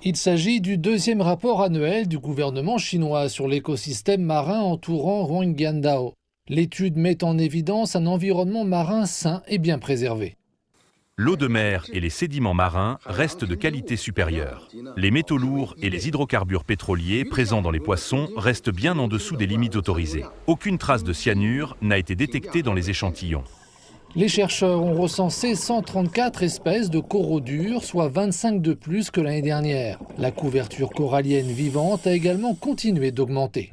Il s'agit du deuxième rapport annuel du gouvernement chinois sur l'écosystème marin entourant Huangdiandao. L'étude met en évidence un environnement marin sain et bien préservé. L'eau de mer et les sédiments marins restent de qualité supérieure. Les métaux lourds et les hydrocarbures pétroliers présents dans les poissons restent bien en dessous des limites autorisées. Aucune trace de cyanure n'a été détectée dans les échantillons. Les chercheurs ont recensé 134 espèces de coraux durs, soit 25 de plus que l'année dernière. La couverture corallienne vivante a également continué d'augmenter.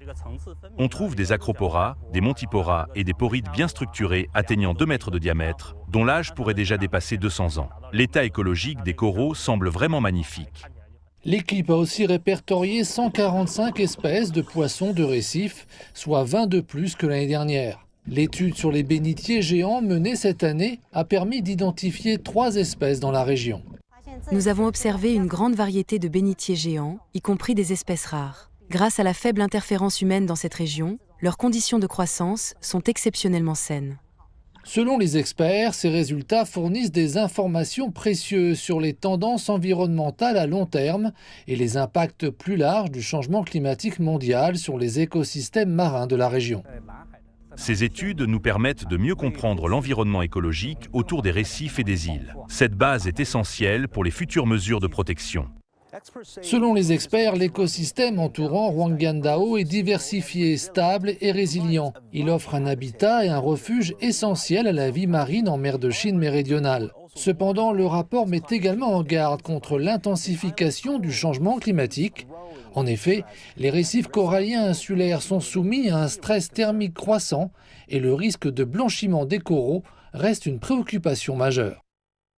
On trouve des acroporas, des montiporas et des porides bien structurés atteignant 2 mètres de diamètre, dont l'âge pourrait déjà dépasser 200 ans. L'état écologique des coraux semble vraiment magnifique. L'équipe a aussi répertorié 145 espèces de poissons de récif, soit 20 de plus que l'année dernière. L'étude sur les bénitiers géants menée cette année a permis d'identifier 3 espèces dans la région. Nous avons observé une grande variété de bénitiers géants, y compris des espèces rares. Grâce à la faible interférence humaine dans cette région, leurs conditions de croissance sont exceptionnellement saines. Selon les experts, ces résultats fournissent des informations précieuses sur les tendances environnementales à long terme et les impacts plus larges du changement climatique mondial sur les écosystèmes marins de la région. Ces études nous permettent de mieux comprendre l'environnement écologique autour des récifs et des îles. Cette base est essentielle pour les futures mesures de protection. Selon les experts, l'écosystème entourant Huangdiandao est diversifié, stable et résilient. Il offre un habitat et un refuge essentiel à la vie marine en mer de Chine méridionale. Cependant, le rapport met également en garde contre l'intensification du changement climatique. En effet, les récifs coralliens insulaires sont soumis à un stress thermique croissant et le risque de blanchiment des coraux reste une préoccupation majeure.